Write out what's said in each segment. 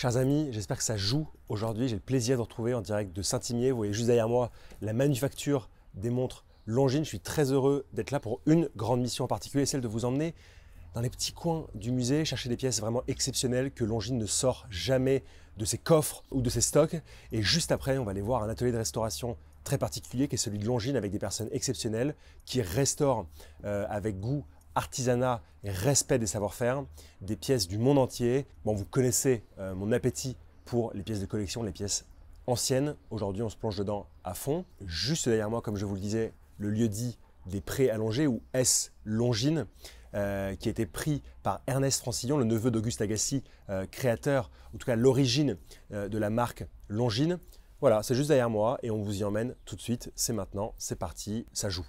Chers amis, j'espère que ça joue aujourd'hui. J'ai le plaisir de vous retrouver en direct de Saint-Imier. Vous voyez juste derrière moi la manufacture des montres Longines. Je suis très heureux d'être là pour une grande mission en particulier, celle de vous emmener dans les petits coins du musée, chercher des pièces vraiment exceptionnelles que Longines ne sort jamais de ses coffres ou de ses stocks. Et juste après, on va aller voir un atelier de restauration très particulier qui est celui de Longines avec des personnes exceptionnelles qui restaurent avec goût, artisanat et respect des savoir-faire, des pièces du monde entier. Bon, vous connaissez mon appétit pour les pièces de collection, les pièces anciennes. Aujourd'hui, on se plonge dedans à fond. Juste derrière moi, comme je vous le disais, le lieu-dit des Prés allongés ou S Longines, qui a été pris par Ernest Francillon, le neveu d'Auguste Agassi, créateur, en tout cas l'origine de la marque Longines. Voilà, c'est juste derrière moi et on vous y emmène tout de suite. C'est maintenant, c'est parti, ça joue.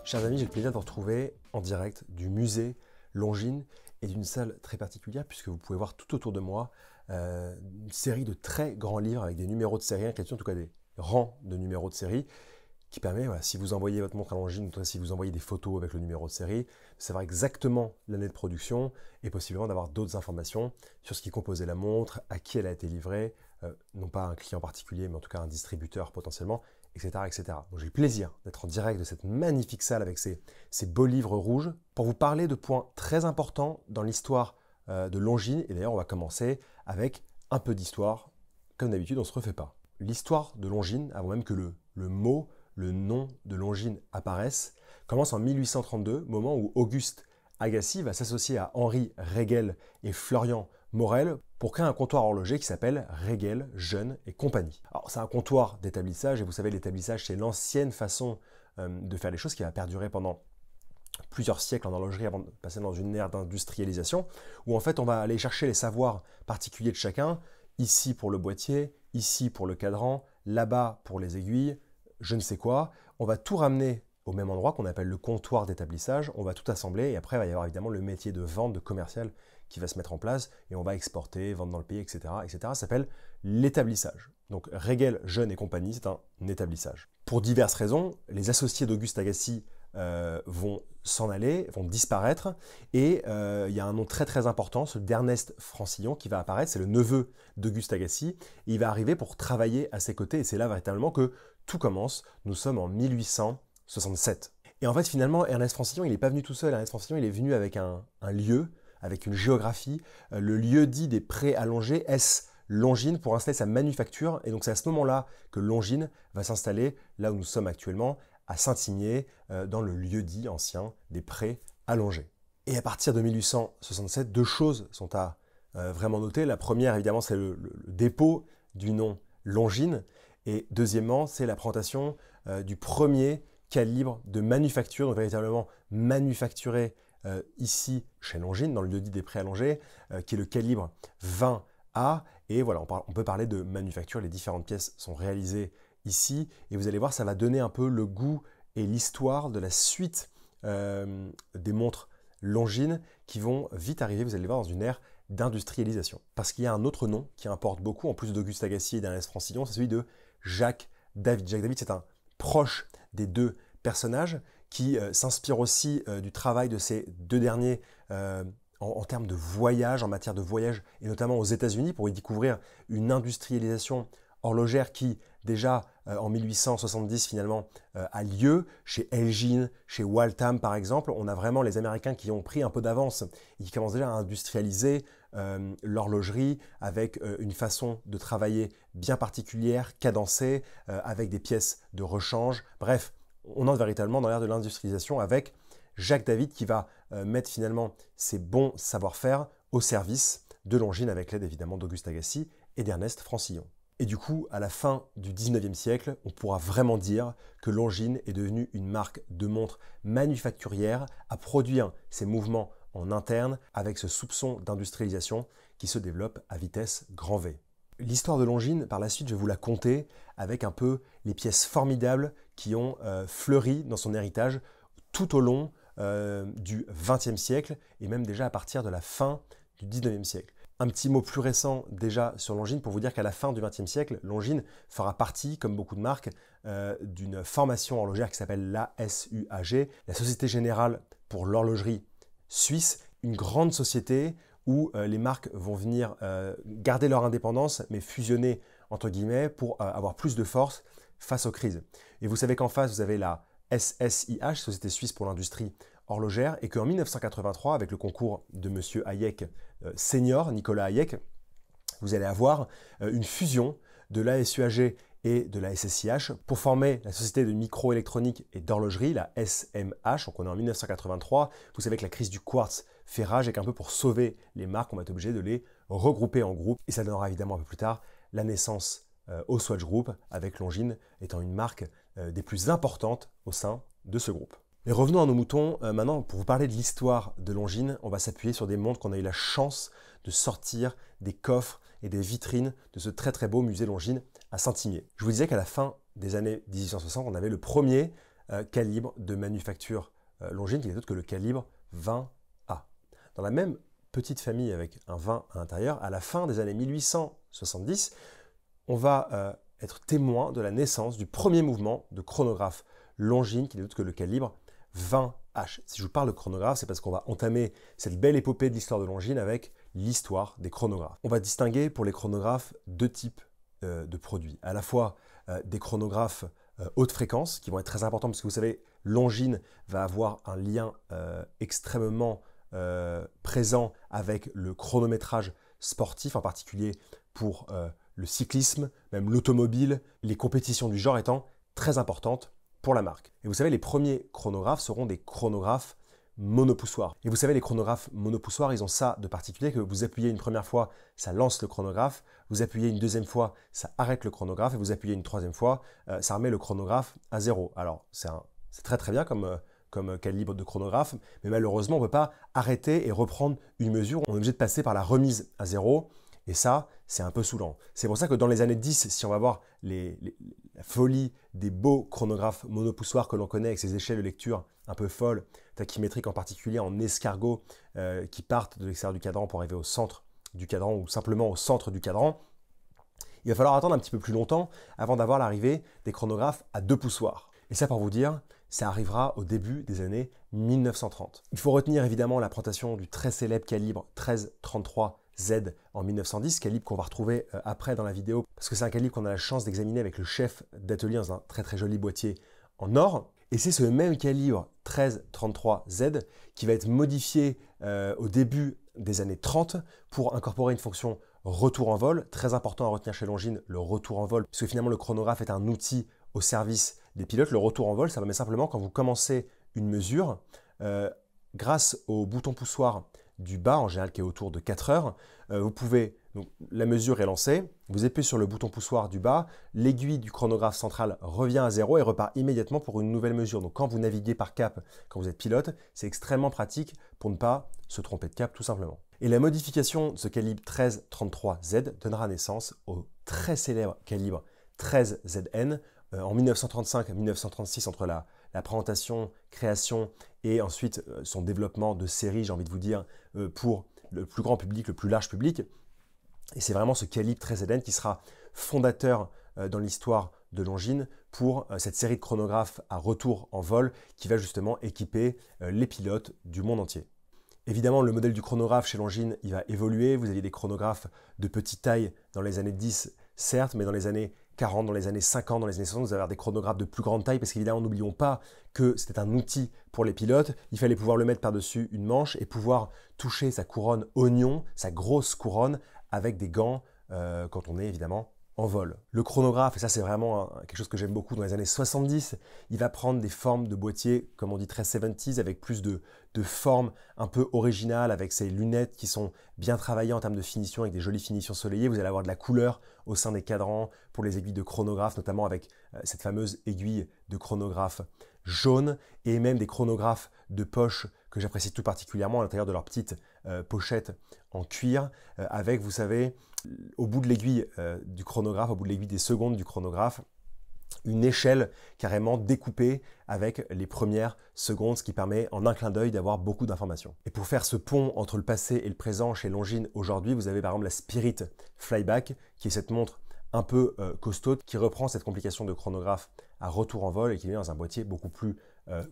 Chers amis, j'ai le plaisir de vous retrouver en direct du musée Longines et d'une salle très particulière puisque vous pouvez voir tout autour de moi une série de très grands livres avec des numéros de série, en tout cas des rangs de numéros de série qui permet, voilà, si vous envoyez votre montre à Longines, si vous envoyez des photos avec le numéro de série, de savoir exactement l'année de production et possiblement d'avoir d'autres informations sur ce qui composait la montre, à qui elle a été livrée, non pas un client particulier, mais en tout cas un distributeur potentiellement, etc. etc. Donc j'ai le plaisir d'être en direct de cette magnifique salle avec ces beaux livres rouges pour vous parler de points très importants dans l'histoire de Longines. Et d'ailleurs, on va commencer avec un peu d'histoire. Comme d'habitude, on ne se refait pas. L'histoire de Longines, avant même que le nom de Longines apparaisse, commence en 1832, moment où Auguste Agassi va s'associer à Henri Regel et Florian Morel pour créer un comptoir horloger qui s'appelle Regel, Jeune et compagnie. Alors c'est un comptoir d'établissage et vous savez l'établissage c'est l'ancienne façon de faire les choses qui va perdurer pendant plusieurs siècles en horlogerie avant de passer dans une ère d'industrialisation où en fait on va aller chercher les savoirs particuliers de chacun, ici pour le boîtier, ici pour le cadran, là-bas pour les aiguilles, je ne sais quoi. On va tout ramener au même endroit qu'on appelle le comptoir d'établissage, on va tout assembler et après il va y avoir évidemment le métier de vente, de commercial qui va se mettre en place et on va exporter, vendre dans le pays, etc. etc. Ça s'appelle l'établissage. Donc Regel, Jeune et compagnie, c'est un établissage. Pour diverses raisons, les associés d'Auguste Agassi vont s'en aller, vont disparaître et il y a un nom très très important, celui d'Ernest Francillon qui va apparaître, c'est le neveu d'Auguste Agassi et il va arriver pour travailler à ses côtés et c'est là véritablement que tout commence. Nous sommes en 1867. Et en fait, finalement, Ernest Francillon, il n'est pas venu tout seul. Ernest Francillon, il est venu avec un lieu, avec une géographie, le lieu dit des Prés allongés, S Longines, pour installer sa manufacture. Et donc, c'est à ce moment-là que Longines va s'installer là où nous sommes actuellement, à Saint-Imier, dans le lieu dit ancien des Prés allongés. Et à partir de 1867, deux choses sont à vraiment noter. La première, évidemment, c'est le dépôt du nom Longines. Et deuxièmement, c'est la présentation du premier calibre de manufacture, donc véritablement manufacturé ici chez Longines, dans le lieu-dit des Prés allongés, qui est le calibre 20A. Et voilà, on peut parler de manufacture, les différentes pièces sont réalisées ici. Et vous allez voir, ça va donner un peu le goût et l'histoire de la suite des montres Longines qui vont vite arriver, vous allez voir, dans une ère d'industrialisation. Parce qu'il y a un autre nom qui importe beaucoup, en plus d'Auguste Agassi et d'Ernest Francillon, c'est celui de Jacques David. Jacques David, c'est un proche des deux personnages qui s'inspire aussi du travail de ces deux derniers en termes de voyage, en matière de voyage, et notamment aux États-Unis pour y découvrir une industrialisation horlogère qui, déjà en 1870 finalement, a lieu chez Elgin, chez Waltham par exemple. On a vraiment les Américains qui ont pris un peu d'avance et qui commencent déjà à industrialiser l'horlogerie avec une façon de travailler bien particulière, cadencée, avec des pièces de rechange. Bref, on entre véritablement dans l'ère de l'industrialisation avec Jacques David qui va mettre finalement ses bons savoir-faire au service de Longines avec l'aide évidemment d'Auguste Agassi et d'Ernest Francillon. Et du coup, à la fin du 19e siècle, on pourra vraiment dire que Longines est devenue une marque de montres manufacturière à produire ses mouvements en interne avec ce soupçon d'industrialisation qui se développe à vitesse grand V. L'histoire de Longines, par la suite, je vais vous la conter avec un peu les pièces formidables qui ont fleuri dans son héritage tout au long du XXe siècle et même déjà à partir de la fin du XIXe siècle. Un petit mot plus récent déjà sur Longines pour vous dire qu'à la fin du XXe siècle, Longines fera partie, comme beaucoup de marques, d'une formation horlogère qui s'appelle l'ASUAG, la Société Générale pour l'Horlogerie Suisse, une grande société où les marques vont venir garder leur indépendance, mais fusionner entre guillemets pour avoir plus de force face aux crises. Et vous savez qu'en face, vous avez la SSIH, Société Suisse pour l'Industrie Horlogère, et qu'en 1983, avec le concours de M. Hayek senior, Nicolas Hayek, vous allez avoir une fusion de l'ASUAG et de la SSIH pour former la Société de microélectronique et d'horlogerie, la SMH. Donc on est en 1983. Vous savez que la crise du quartz fait rage et qu'un peu pour sauver les marques, on va être obligé de les regrouper en groupes. Et ça donnera évidemment un peu plus tard la naissance au Swatch Group, avec Longines étant une marque des plus importantes au sein de ce groupe. Mais revenons à nos moutons. Maintenant, pour vous parler de l'histoire de Longines, on va s'appuyer sur des montres qu'on a eu la chance de sortir des coffres et des vitrines de ce très très beau musée Longines à Saint-Imier. Je vous disais qu'à la fin des années 1860, on avait le premier calibre de manufacture Longines qui n'est autre que le calibre 20A. Dans la même petite famille avec un 20 à l'intérieur, à la fin des années 1870, on va être témoin de la naissance du premier mouvement de chronographe Longines qui n'est autre que le calibre 20H. Si je vous parle de chronographe, c'est parce qu'on va entamer cette belle épopée de l'histoire de Longines avec l'histoire des chronographes. On va distinguer pour les chronographes deux types de produits. À la fois des chronographes haute fréquence qui vont être très importants parce que vous savez, Longines va avoir un lien extrêmement présent avec le chronométrage sportif, en particulier pour le cyclisme, même l'automobile, les compétitions du genre étant très importantes pour la marque. Et vous savez, les premiers chronographes seront des chronographes monopoussoirs. Et vous savez, les chronographes monopoussoirs, ils ont ça de particulier que vous appuyez une première fois, ça lance le chronographe, vous appuyez une deuxième fois, ça arrête le chronographe, et vous appuyez une troisième fois, ça remet le chronographe à zéro. Alors, c'est très très bien comme calibre de chronographe, mais malheureusement, on ne peut pas arrêter et reprendre une mesure. On est obligé de passer par la remise à zéro, et ça, c'est un peu saoulant. C'est pour ça que dans les années 10, si on va voir la folie des beaux chronographes monopoussoirs que l'on connaît avec ces échelles de lecture un peu folles, tachymétriques en particulier en escargot, qui partent de l'extérieur du cadran pour arriver au centre du cadran ou simplement au centre du cadran, il va falloir attendre un petit peu plus longtemps avant d'avoir l'arrivée des chronographes à deux poussoirs. Et ça, pour vous dire, ça arrivera au début des années 1930. Il faut retenir évidemment la présentation du très célèbre calibre 1333Z en 1910, calibre qu'on va retrouver après dans la vidéo, parce que c'est un calibre qu'on a la chance d'examiner avec le chef d'atelier dans un très très joli boîtier en or. Et c'est ce même calibre 1333Z qui va être modifié au début des années 30 pour incorporer une fonction retour en vol. Très important à retenir chez Longines, le retour en vol, puisque finalement le chronographe est un outil au service des pilotes. Le retour en vol, ça permet simplement quand vous commencez une mesure, grâce au bouton poussoir du bas, en général qui est autour de 4 heures, vous pouvez, donc la mesure est lancée, vous appuyez sur le bouton poussoir du bas, l'aiguille du chronographe central revient à zéro et repart immédiatement pour une nouvelle mesure. Donc quand vous naviguez par cap, quand vous êtes pilote, c'est extrêmement pratique pour ne pas se tromper de cap tout simplement. Et la modification de ce calibre 1333Z donnera naissance au très célèbre calibre 13ZN en 1935-1936 entre la présentation, création et ensuite son développement de série, j'ai envie de vous dire, pour le plus grand public, le plus large public. Et c'est vraiment ce calibre 13ZN qui sera fondateur dans l'histoire de Longines pour cette série de chronographes à retour en vol qui va justement équiper les pilotes du monde entier. Évidemment, le modèle du chronographe chez Longines, il va évoluer. Vous aviez des chronographes de petite taille dans les années 10, certes, mais dans les années 40, dans les années 50, dans les années 60, vous allez avoir des chronographes de plus grande taille parce qu'évidemment, n'oublions pas que c'était un outil pour les pilotes. Il fallait pouvoir le mettre par-dessus une manche et pouvoir toucher sa couronne oignon, sa grosse couronne, avec des gants quand on est évidemment en vol. Le chronographe, et ça c'est vraiment quelque chose que j'aime beaucoup dans les années 70, il va prendre des formes de boîtier, comme on dit très 70s, avec plus de formes un peu originales, avec ces lunettes qui sont bien travaillées en termes de finition, avec des jolies finitions soleillées. Vous allez avoir de la couleur au sein des cadrans pour les aiguilles de chronographe, notamment avec cette fameuse aiguille de chronographe jaune, et même des chronographes de poche que j'apprécie tout particulièrement à l'intérieur de leur petite pochette en cuir, avec, vous savez, au bout de l'aiguille du chronographe, au bout de l'aiguille des secondes du chronographe, une échelle carrément découpée avec les premières secondes, ce qui permet en un clin d'œil d'avoir beaucoup d'informations. Et pour faire ce pont entre le passé et le présent chez Longines aujourd'hui, vous avez par exemple la Spirit Flyback, qui est cette montre un peu costaud, qui reprend cette complication de chronographe à retour en vol et qui vient dans un boîtier beaucoup plus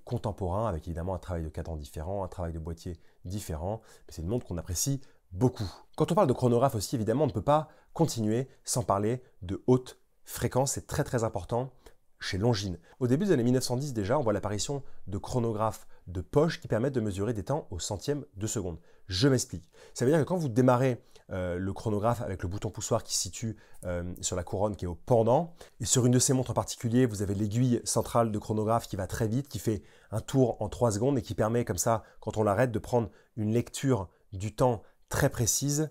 contemporain, avec évidemment un travail de cadran différent, un travail de boîtier différent. C'est une montre qu'on apprécie beaucoup. Quand on parle de chronographe aussi, évidemment, on ne peut pas continuer sans parler de haute fréquence. C'est très très important chez Longines. Au début des années 1910 déjà, on voit l'apparition de chronographes de poche qui permettent de mesurer des temps au centième de seconde. Je m'explique. Ça veut dire que quand vous démarrez le chronographe avec le bouton poussoir qui se situe sur la couronne qui est au pendant, et sur une de ces montres en particulier, vous avez l'aiguille centrale de chronographe qui va très vite, qui fait un tour en 3 secondes et qui permet comme ça, quand on l'arrête, de prendre une lecture du temps très précise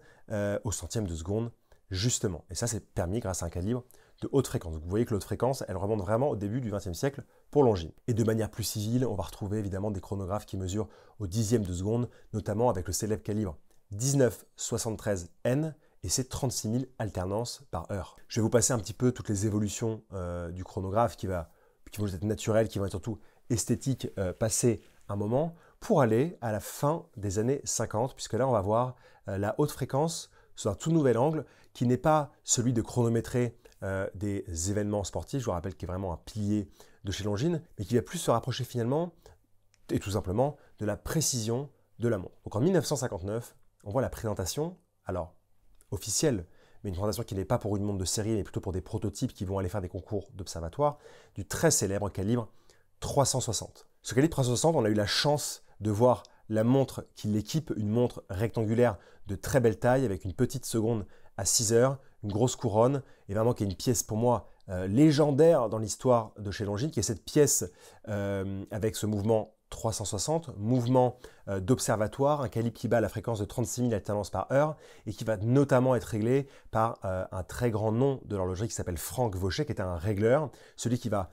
au centième de seconde, justement. Et ça, c'est permis grâce à un calibre de haute fréquence. Donc vous voyez que l'haute fréquence, elle remonte vraiment au début du XXe siècle pour Longines. Et de manière plus civile, on va retrouver évidemment des chronographes qui mesurent au dixième de seconde, notamment avec le célèbre calibre 1973N et ses 36 000 alternances par heure. Je vais vous passer un petit peu toutes les évolutions du chronographe qui vont être naturelles, qui vont être surtout esthétiques, passer un moment, pour aller à la fin des années 50, puisque là on va voir la haute fréquence sous un tout nouvel angle qui n'est pas celui de chronométrer des événements sportifs, je vous rappelle qu'il est vraiment un pilier de chez Longines, mais qui va plus se rapprocher finalement, et tout simplement, de la précision de la montre. Donc en 1959, on voit la présentation, alors officielle, mais une présentation qui n'est pas pour une montre de série, mais plutôt pour des prototypes qui vont aller faire des concours d'observatoire, du très célèbre calibre 360. Ce calibre 360, on a eu la chance de voir la montre qui l'équipe, une montre rectangulaire de très belle taille, avec une petite seconde à 6 heures, une grosse couronne, et vraiment qui est une pièce pour moi légendaire dans l'histoire de chez Longines, qui est cette pièce avec ce mouvement 360, mouvement d'observatoire, un calibre qui bat à la fréquence de 36 000 alternances par heure et qui va notamment être réglé par un très grand nom de l'horlogerie qui s'appelle Franck Vaucher, qui est un régleur, celui qui va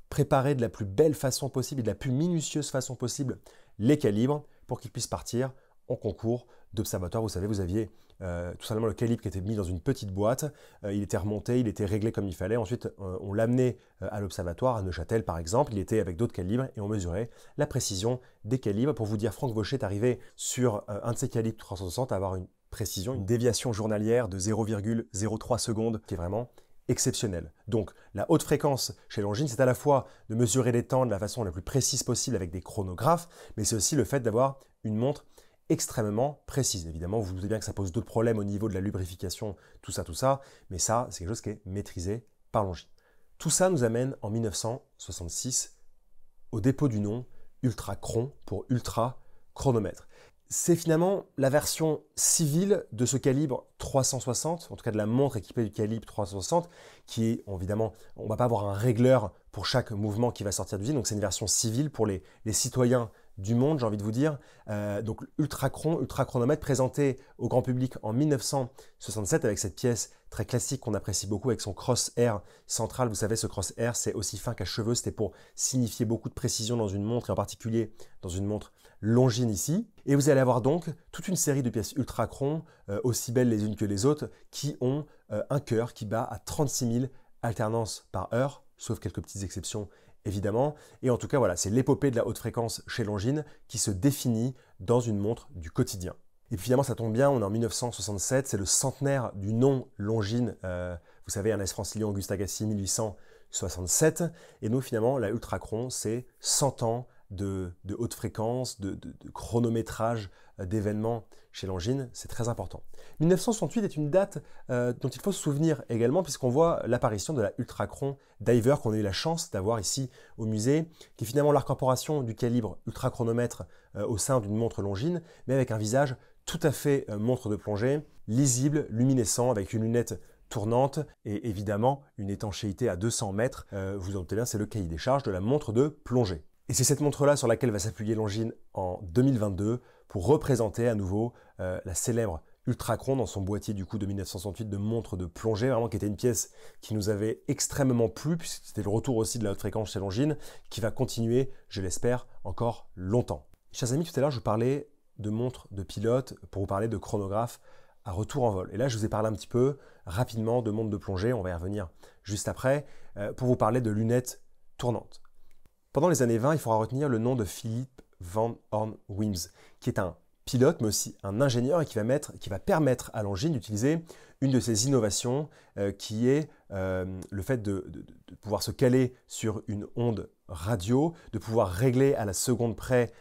préparer de la plus belle façon possible et de la plus minutieuse façon possible les calibres pour qu'ils puissent partir en concours d'observatoire. Vous savez, vous aviez tout simplement le calibre qui était mis dans une petite boîte, il était remonté, il était réglé comme il fallait, ensuite on l'amenait à l'observatoire, à Neuchâtel par exemple, il était avec d'autres calibres et on mesurait la précision des calibres. Pour vous dire, Franck Vaucher est arrivé sur un de ses calibres 360 à avoir une précision, une déviation journalière de 0,03 secondes qui est vraiment exceptionnelle. Donc la haute fréquence chez Longines, c'est à la fois de mesurer les temps de la façon la plus précise possible avec des chronographes, mais c'est aussi le fait d'avoir une montre extrêmement précise. Évidemment, vous vous doutez bien que ça pose d'autres problèmes au niveau de la lubrification, tout ça, mais ça, c'est quelque chose qui est maîtrisé par Longines. Tout ça nous amène en 1966 au dépôt du nom Ultra Chron pour Ultra Chronomètre. C'est finalement la version civile de ce calibre 360, en tout cas de la montre équipée du calibre 360, qui est évidemment, on ne va pas avoir un régleur pour chaque mouvement qui va sortir d'usine, donc c'est une version civile pour les citoyens du monde, j'ai envie de vous dire. Donc Ultra Chronomètre, présenté au grand public en 1967 avec cette pièce très classique qu'on apprécie beaucoup avec son cross-air central. Vous savez, ce cross-air, c'est aussi fin qu'à cheveux, c'était pour signifier beaucoup de précision dans une montre, et en particulier dans une montre Longines ici. Et vous allez avoir donc toute une série de pièces Ultra Chron, aussi belles les unes que les autres, qui ont un cœur qui bat à 36 000 alternances par heure, sauf quelques petites exceptions évidemment. Et en tout cas, voilà, c'est l'épopée de la haute fréquence chez Longines qui se définit dans une montre du quotidien. Et puis finalement, ça tombe bien, on est en 1967, c'est le centenaire du nom Longines. Vous savez, Ernest Francillon, Auguste Agassiz, 1867. Et nous, finalement, la Ultra Chron, c'est 100 ans de haute fréquence, de chronométrage d'événements chez Longines, c'est très important. 1968 est une date dont il faut se souvenir également, puisqu'on voit l'apparition de la Ultra Chron Diver qu'on a eu la chance d'avoir ici au musée, qui est finalement l'incorporation du calibre ultra chronomètre au sein d'une montre Longines, mais avec un visage tout à fait montre de plongée, lisible, luminescent, avec une lunette tournante et évidemment une étanchéité à 200 mètres. Vous en doutez bien, c'est le cahier des charges de la montre de plongée. Et c'est cette montre-là sur laquelle va s'appuyer Longines en 2022 pour représenter à nouveau la célèbre Ultra Chron dans son boîtier du coup de 1968 de montre de plongée, vraiment qui était une pièce qui nous avait extrêmement plu, puisque c'était le retour aussi de la haute fréquence chez Longines, qui va continuer, je l'espère, encore longtemps. Chers amis, tout à l'heure je vous parlais de montres de pilote pour vous parler de chronographe à retour en vol. Et là je vous ai parlé un petit peu rapidement de montres de plongée, on va y revenir juste après. pour vous parler de lunettes tournantes. Pendant les années 20, il faudra retenir le nom de Philip Van Horn Wimms, qui est un pilote, mais aussi un ingénieur, et qui va permettre à Longines d'utiliser une de ces innovations qui est le fait de pouvoir se caler sur une onde radio, de pouvoir régler à la seconde près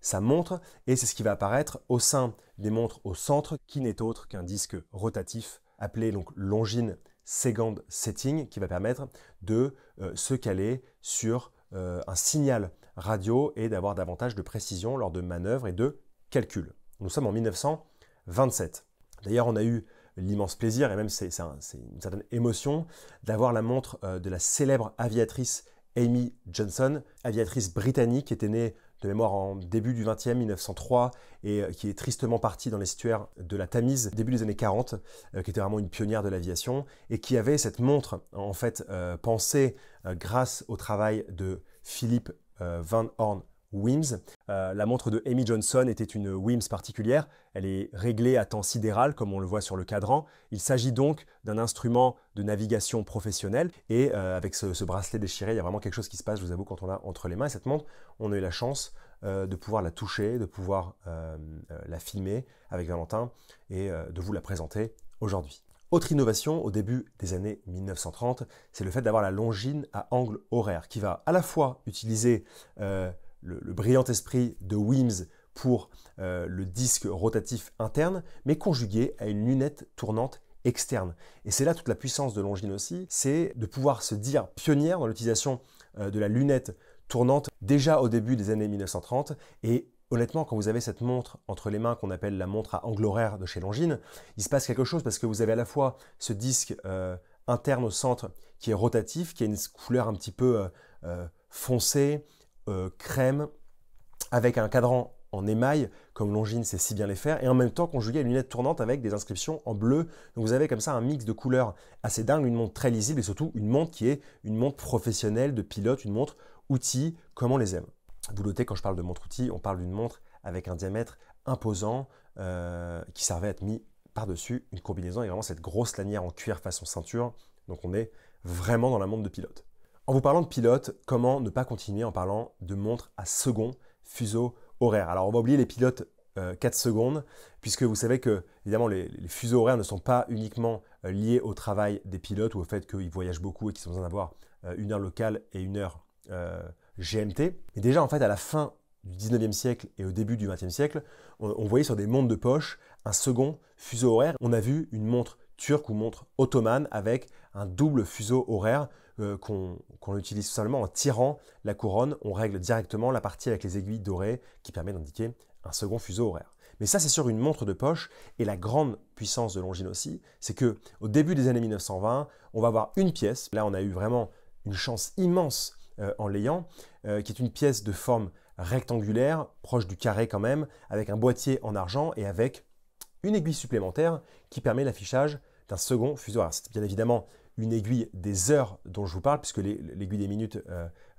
sa montre, et c'est ce qui va apparaître au sein des montres au centre, qui n'est autre qu'un disque rotatif appelé donc Longines Second Setting, qui va permettre de se caler sur un signal radio et d'avoir davantage de précision lors de manœuvres et de calculs. Nous sommes en 1927. D'ailleurs, on a eu l'immense plaisir, et même c'est une certaine émotion, d'avoir la montre de la célèbre aviatrice Amy Johnson, aviatrice britannique qui était née de mémoire en début du 20e, 1903, et qui est tristement partie dans l'estuaire de la Tamise, début des années 40, qui était vraiment une pionnière de l'aviation, et qui avait cette montre, en fait, pensée grâce au travail de Philip Van Horn Wimms. La montre de Amy Johnson était une Wimms particulière. Elle est réglée à temps sidéral, comme on le voit sur le cadran. Il s'agit donc d'un instrument de navigation professionnelle. Et avec ce bracelet déchiré, il y a vraiment quelque chose qui se passe, je vous avoue, quand on l'a entre les mains. Et cette montre, on a eu la chance de pouvoir la toucher, de pouvoir la filmer avec Valentin et de vous la présenter aujourd'hui. Autre innovation au début des années 1930, c'est le fait d'avoir la Longines à angle horaire, qui va à la fois utiliser le brillant esprit de Wimms pour le disque rotatif interne, mais conjugué à une lunette tournante externe. Et c'est là toute la puissance de Longines aussi, c'est de pouvoir se dire pionnière dans l'utilisation de la lunette tournante déjà au début des années 1930. Et honnêtement, quand vous avez cette montre entre les mains qu'on appelle la montre à angle horaire de chez Longines, il se passe quelque chose parce que vous avez à la fois ce disque interne au centre qui est rotatif, qui a une couleur un petit peu foncée, crème, avec un cadran en émail, comme Longines sait si bien les faire, et en même temps conjugué à une lunette tournante avec des inscriptions en bleu. Donc vous avez comme ça un mix de couleurs assez dingue, une montre très lisible et surtout une montre qui est une montre professionnelle de pilote, une montre outil comme on les aime. Vous notez, quand je parle de montre outil, on parle d'une montre avec un diamètre imposant qui servait à être mis par-dessus une combinaison et vraiment cette grosse lanière en cuir façon ceinture. Donc on est vraiment dans la montre de pilote. En vous parlant de pilote, comment ne pas continuer en parlant de montre à second fuseau horaire? Alors on va oublier les pilotes 4 secondes, puisque vous savez que évidemment les fuseaux horaires ne sont pas uniquement liés au travail des pilotes ou au fait qu'ils voyagent beaucoup et qu'ils ont besoin d'avoir une heure locale et une heure GMT. Mais déjà en fait à la fin du 19e siècle et au début du 20e siècle, on voyait sur des montres de poche un second fuseau horaire. On a vu une montre turque ou montre ottomane avec un double fuseau horaire qu'on utilise tout simplement en tirant la couronne. On règle directement la partie avec les aiguilles dorées qui permet d'indiquer un second fuseau horaire. Mais ça, c'est sur une montre de poche. Et la grande puissance de Longines aussi, c'est qu'au début des années 1920, on va avoir une pièce. Là, on a eu vraiment une chance immense en l'ayant, qui est une pièce de forme rectangulaire, proche du carré quand même, avec un boîtier en argent et avec une aiguille supplémentaire qui permet l'affichage d'un second fuseau horaire. C'est bien évidemment une aiguille des heures dont je vous parle, puisque l'aiguille des minutes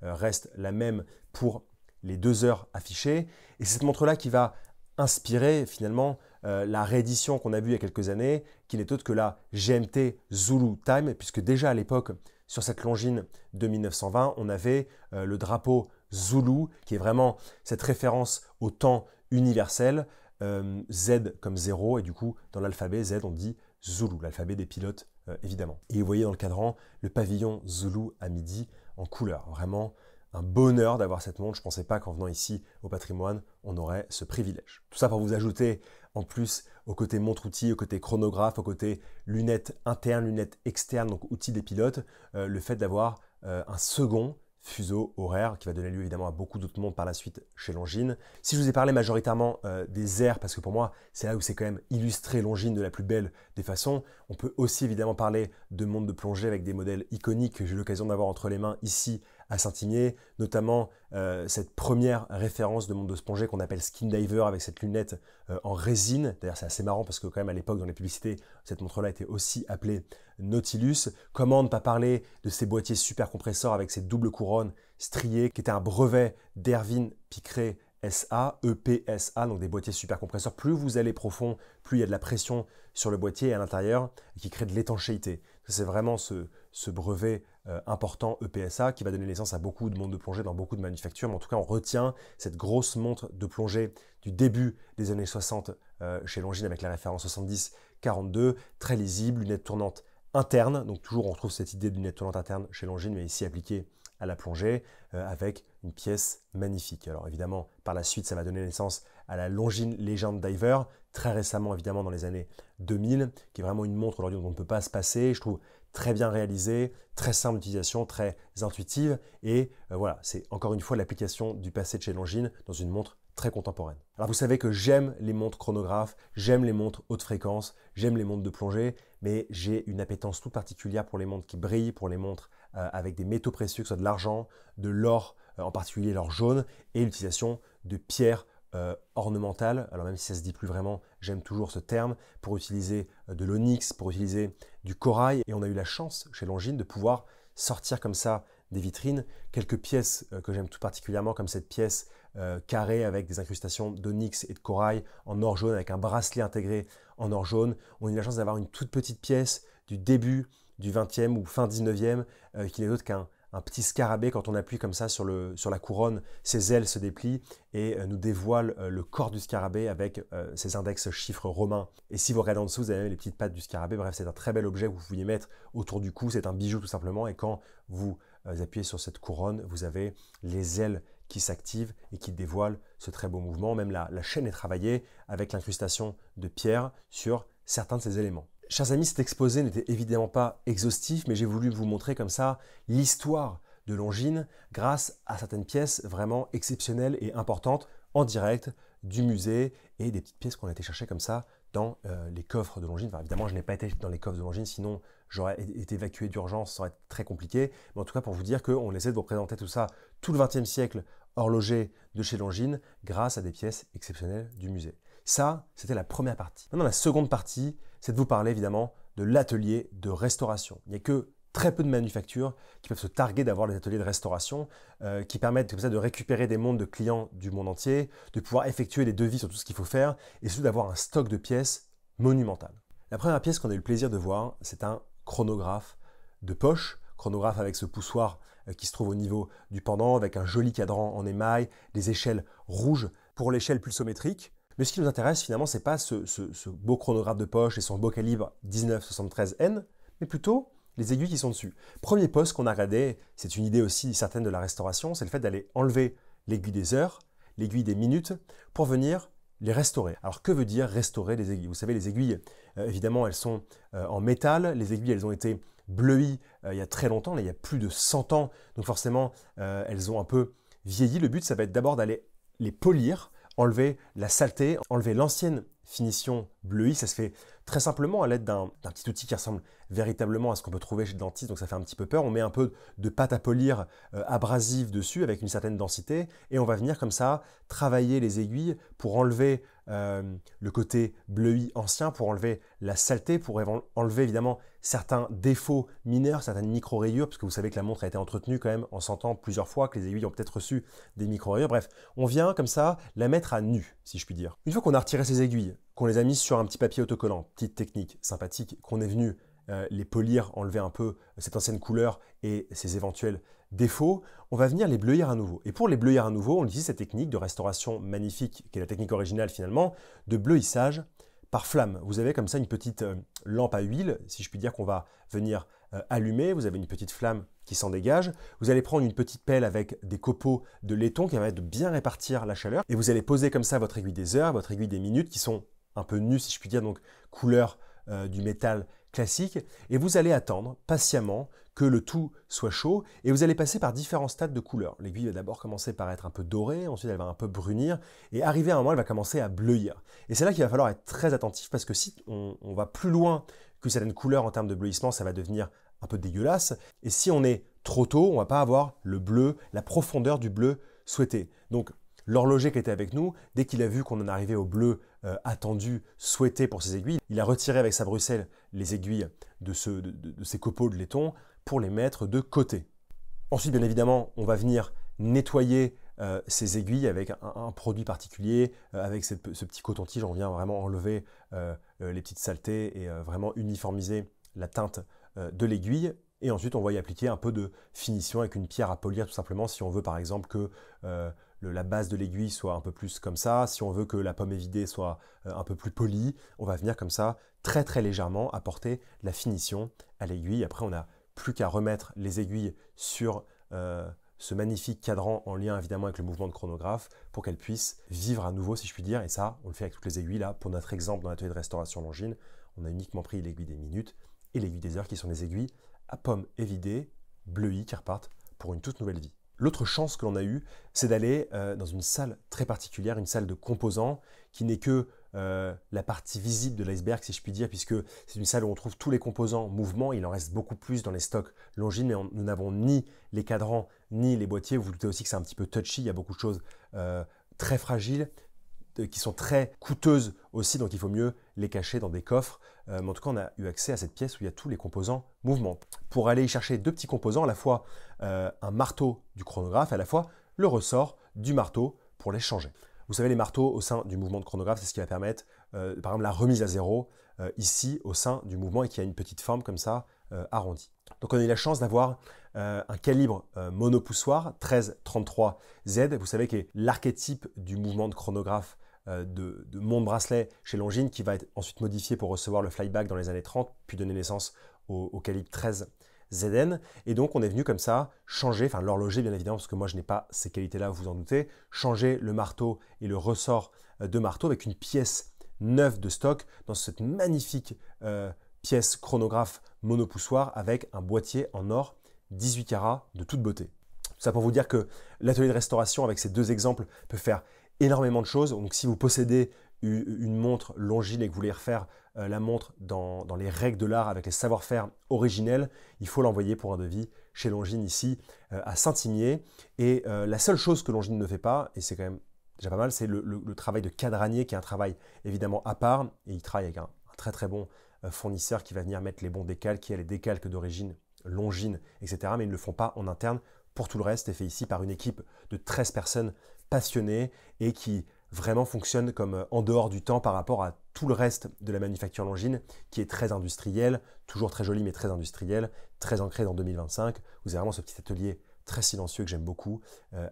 reste la même pour les 2 heures affichées. Et c'est cette montre-là qui va inspirer finalement la réédition qu'on a vue il y a quelques années, qui n'est autre que la GMT Zulu Time, puisque déjà à l'époque, sur cette Longines de 1920, on avait le drapeau Zulu, qui est vraiment cette référence au temps universel, Z comme 0, et du coup, dans l'alphabet Z, on dit Zulu, l'alphabet des pilotes, évidemment. Et vous voyez dans le cadran le pavillon Zulu à midi en couleur. Vraiment un bonheur d'avoir cette montre. Je ne pensais pas qu'en venant ici au patrimoine, on aurait ce privilège. Tout ça pour vous ajouter en plus au côté montre-outil, au côté chronographe, au côté lunettes internes, lunettes externes, donc outils des pilotes, le fait d'avoir un second fuseau horaire qui va donner lieu évidemment à beaucoup d'autres montres par la suite chez Longines. Si je vous ai parlé majoritairement des airs, parce que pour moi c'est là où c'est quand même illustré Longines de la plus belle des façons, on peut aussi évidemment parler de montres de plongée avec des modèles iconiques que j'ai eu l'occasion d'avoir entre les mains ici à Saint-Imier, notamment cette première référence de montre de plongée qu'on appelle Skin Diver avec cette lunette en résine. D'ailleurs c'est assez marrant parce que quand même à l'époque dans les publicités, cette montre-là était aussi appelée Nautilus. Comment ne pas parler de ces boîtiers super compresseurs avec ces doubles couronnes striées qui étaient un brevet d'Erwin Picret SA, EPSA, donc des boîtiers super compresseurs. Plus vous allez profond, plus il y a de la pression sur le boîtier et à l'intérieur qui crée de l'étanchéité. C'est vraiment ce brevet important EPSA qui va donner naissance à beaucoup de montres de plongée dans beaucoup de manufactures. Mais en tout cas, on retient cette grosse montre de plongée du début des années 60 chez Longines avec la référence 70-42, très lisible, lunettes tournantes internes. Donc toujours, on retrouve cette idée de lunettes tournantes internes chez Longines, mais ici appliquée à la plongée avec une pièce magnifique. Alors évidemment, par la suite, ça va donner naissance à la Longines Legend Diver, très récemment évidemment dans les années 2000, qui est vraiment une montre aujourd'hui dont on ne peut pas se passer. Je trouve très bien réalisée, très simple d'utilisation, très intuitive. Et voilà, c'est encore une fois l'application du passé de chez Longines dans une montre très contemporaine. Alors vous savez que j'aime les montres chronographes, j'aime les montres haute fréquence, j'aime les montres de plongée, mais j'ai une appétence toute particulière pour les montres qui brillent, pour les montres avec des métaux précieux, que ce soit de l'argent, de l'or, en particulier l'or jaune, et l'utilisation de pierres ornementales. Alors même si ça ne se dit plus vraiment, j'aime toujours ce terme, pour utiliser de l'onyx, pour utiliser du corail. Et on a eu la chance chez Longines de pouvoir sortir comme ça des vitrines quelques pièces que j'aime tout particulièrement, comme cette pièce carrée avec des incrustations d'onyx et de corail en or jaune, avec un bracelet intégré en or jaune. On a eu la chance d'avoir une toute petite pièce du début du 20e ou fin 19e qui n'est autre qu'un petit scarabée. Quand on appuie comme ça sur la couronne, ses ailes se déplient et nous dévoilent le corps du scarabée avec ses index chiffres romains. Et si vous regardez en dessous, vous avez les petites pattes du scarabée. Bref, c'est un très bel objet que vous pouviez mettre autour du cou. C'est un bijou tout simplement. Et quand vous appuyez sur cette couronne, vous avez les ailes qui s'activent et qui dévoilent ce très beau mouvement. Même la chaîne est travaillée avec l'incrustation de pierre sur certains de ces éléments. Chers amis, cet exposé n'était évidemment pas exhaustif, mais j'ai voulu vous montrer comme ça l'histoire de Longines grâce à certaines pièces vraiment exceptionnelles et importantes en direct du musée et des petites pièces qu'on a été chercher comme ça dans les coffres de Longines. Enfin, évidemment, je n'ai pas été dans les coffres de Longines, sinon j'aurais été évacué d'urgence, ça aurait été très compliqué. Mais en tout cas, pour vous dire qu'on essaie de vous présenter tout ça, tout le XXe siècle horloger de chez Longines grâce à des pièces exceptionnelles du musée. Ça, c'était la première partie. Maintenant, la seconde partie, c'est de vous parler évidemment de l'atelier de restauration. Il n'y a que très peu de manufactures qui peuvent se targuer d'avoir des ateliers de restauration qui permettent comme ça de récupérer des montres de clients du monde entier, de pouvoir effectuer des devis sur tout ce qu'il faut faire et surtout d'avoir un stock de pièces monumental. La première pièce qu'on a eu le plaisir de voir, c'est un chronographe de poche, chronographe avec ce poussoir qui se trouve au niveau du pendant, avec un joli cadran en émail, des échelles rouges pour l'échelle pulsométrique. Mais ce qui nous intéresse finalement, ce n'est pas ce beau chronographe de poche et son beau calibre 1973N, mais plutôt les aiguilles qui sont dessus. Premier poste qu'on a regardé, c'est une idée aussi certaine de la restauration, c'est le fait d'aller enlever l'aiguille des heures, l'aiguille des minutes, pour venir les restaurer. Alors que veut dire restaurer les aiguilles? Vous savez, les aiguilles, évidemment, elles sont en métal, les aiguilles, elles ont été bleuies il y a très longtemps, là, il y a plus de 100 ans, donc forcément, elles ont un peu vieilli. Le but, ça va être d'abord d'aller les polir, enlever la saleté, enlever l'ancienne finition bleuie. Ça se fait très simplement à l'aide d'un petit outil qui ressemble véritablement à ce qu'on peut trouver chez le dentiste, donc ça fait un petit peu peur. On met un peu de pâte à polir abrasive dessus avec une certaine densité et on va venir comme ça travailler les aiguilles pour enlever le côté bleui ancien, pour enlever la saleté, pour enlever évidemment certains défauts mineurs, certaines micro-rayures, parce que vous savez que la montre a été entretenue quand même en 100 ans plusieurs fois, que les aiguilles ont peut-être reçu des micro-rayures. Bref, on vient comme ça la mettre à nu, si je puis dire. Une fois qu'on a retiré ces aiguilles, qu'on les a mises sur un petit papier autocollant, petite technique sympathique, qu'on est venu les polir, enlever un peu cette ancienne couleur et ses éventuels défauts, on va venir les bleuir à nouveau. Et pour les bleuir à nouveau, on utilise cette technique de restauration magnifique, qui est la technique originale finalement, de bleuissage par flamme. Vous avez comme ça une petite lampe à huile, si je puis dire, qu'on va venir allumer. Vous avez une petite flamme qui s'en dégage. Vous allez prendre une petite pelle avec des copeaux de laiton qui va permettre de bien répartir la chaleur. Et vous allez poser comme ça votre aiguille des heures, votre aiguille des minutes, qui sont un peu nues, si je puis dire, donc couleur du métal classique. Et vous allez attendre patiemment que le tout soit chaud et vous allez passer par différents stades de couleur. L'aiguille va d'abord commencer par être un peu dorée, ensuite elle va un peu brunir et arrivé à un moment elle va commencer à bleuir. Et c'est là qu'il va falloir être très attentif parce que si on va plus loin que certaines couleurs en termes de bleuissement, ça va devenir un peu dégueulasse. Et si on est trop tôt, on ne va pas avoir le bleu, la profondeur du bleu souhaité. Donc l'horloger qui était avec nous, dès qu'il a vu qu'on en arrivait au bleu attendu, souhaité pour ses aiguilles, il a retiré avec sa bruxelle les aiguilles de ces copeaux de laiton pour les mettre de côté. Ensuite, bien évidemment, on va venir nettoyer ces aiguilles avec un produit particulier, avec ce petit coton-tige, on vient vraiment enlever les petites saletés et vraiment uniformiser la teinte de l'aiguille. Et ensuite, on va y appliquer un peu de finition avec une pierre à polir tout simplement si on veut par exemple que la base de l'aiguille soit un peu plus comme ça, si on veut que la pomme évidée soit un peu plus polie, on va venir comme ça très très légèrement apporter la finition à l'aiguille. Après, on n'a plus qu'à remettre les aiguilles sur ce magnifique cadran en lien évidemment avec le mouvement de chronographe pour qu'elles puissent vivre à nouveau si je puis dire. Et ça, on le fait avec toutes les aiguilles là. Pour notre exemple dans l'atelier de restauration Longines, on a uniquement pris l'aiguille des minutes et l'aiguille des heures qui sont des aiguilles à pomme évidée, bleuie qui repartent pour une toute nouvelle vie. L'autre chance que l'on a eue, c'est d'aller dans une salle très particulière, une salle de composants qui n'est que la partie visible de l'iceberg, si je puis dire, puisque c'est une salle où on trouve tous les composants mouvement. Il en reste beaucoup plus dans les stocks Longines, mais nous n'avons ni les cadrans, ni les boîtiers. Vous vous doutez aussi que c'est un petit peu touchy, il y a beaucoup de choses très fragiles, qui sont très coûteuses aussi, donc il faut mieux les cacher dans des coffres. Mais en tout cas, on a eu accès à cette pièce où il y a tous les composants mouvement. Pour aller y chercher deux petits composants, à la fois un marteau du chronographe et à la fois le ressort du marteau pour les changer. Vous savez, les marteaux au sein du mouvement de chronographe, c'est ce qui va permettre, par exemple, la remise à zéro ici au sein du mouvement et qui a une petite forme comme ça, arrondie. Donc on a eu la chance d'avoir un calibre monopoussoir 1333Z, vous savez, qui est l'archétype du mouvement de chronographe de montre bracelet chez Longines, qui va être ensuite modifié pour recevoir le flyback dans les années 30, puis donner naissance au calibre 13ZN. Et donc on est venu comme ça changer, enfin l'horloger bien évidemment, parce que moi je n'ai pas ces qualités-là, vous vous en doutez, changer le marteau et le ressort de marteau avec une pièce neuve de stock dans cette magnifique pièce chronographe monopoussoir avec un boîtier en or 18 carats de toute beauté. Tout ça pour vous dire que l'atelier de restauration avec ces deux exemples peut faire énormément de choses. Donc si vous possédez une montre Longines et que vous voulez refaire la montre dans les règles de l'art avec les savoir-faire originels, il faut l'envoyer pour un devis chez Longines ici à Saint-Imier. Et la seule chose que Longines ne fait pas, et c'est quand même déjà pas mal, c'est le travail de cadranier qui est un travail évidemment à part. Et il travaille avec un très très bon fournisseur qui va venir mettre les bons décalques, qui a les décalques d'origine Longines, etc. Mais ils ne le font pas en interne. Pour tout le reste, c'est fait ici par une équipe de 13 personnes passionnées et qui vraiment fonctionne comme en dehors du temps par rapport à tout le reste de la manufacture Longines qui est très industrielle, toujours très jolie mais très industrielle, très ancrée dans 2025. Vous avez vraiment ce petit atelier très silencieux que j'aime beaucoup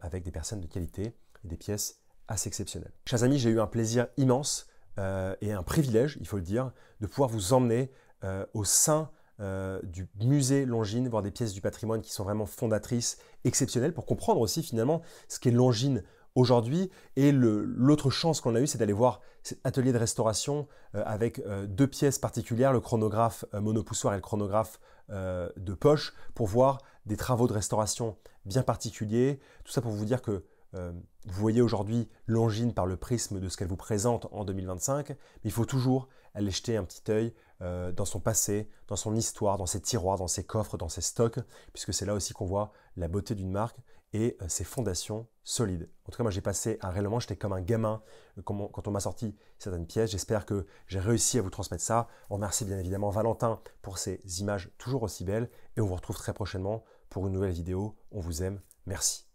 avec des personnes de qualité et des pièces assez exceptionnelles. Chers amis, j'ai eu un plaisir immense et un privilège, il faut le dire, de pouvoir vous emmener au sein du musée Longines, voir des pièces du patrimoine qui sont vraiment fondatrices, exceptionnelles, pour comprendre aussi finalement ce qu'est Longines aujourd'hui. Et l'autre chance qu'on a eue, c'est d'aller voir cet atelier de restauration avec deux pièces particulières, le chronographe monopoussoir et le chronographe de poche, pour voir des travaux de restauration bien particuliers. Tout ça pour vous dire que vous voyez aujourd'hui Longines par le prisme de ce qu'elle vous présente en 2025, mais il faut toujours aller jeter un petit œil dans son passé, dans son histoire, dans ses tiroirs, dans ses coffres, dans ses stocks, puisque c'est là aussi qu'on voit la beauté d'une marque et ses fondations solides. En tout cas, moi j'ai passé un réel moment, j'étais comme un gamin quand on m'a sorti certaines pièces. J'espère que j'ai réussi à vous transmettre ça. On remercie bien évidemment Valentin pour ces images toujours aussi belles et on vous retrouve très prochainement pour une nouvelle vidéo. On vous aime, merci.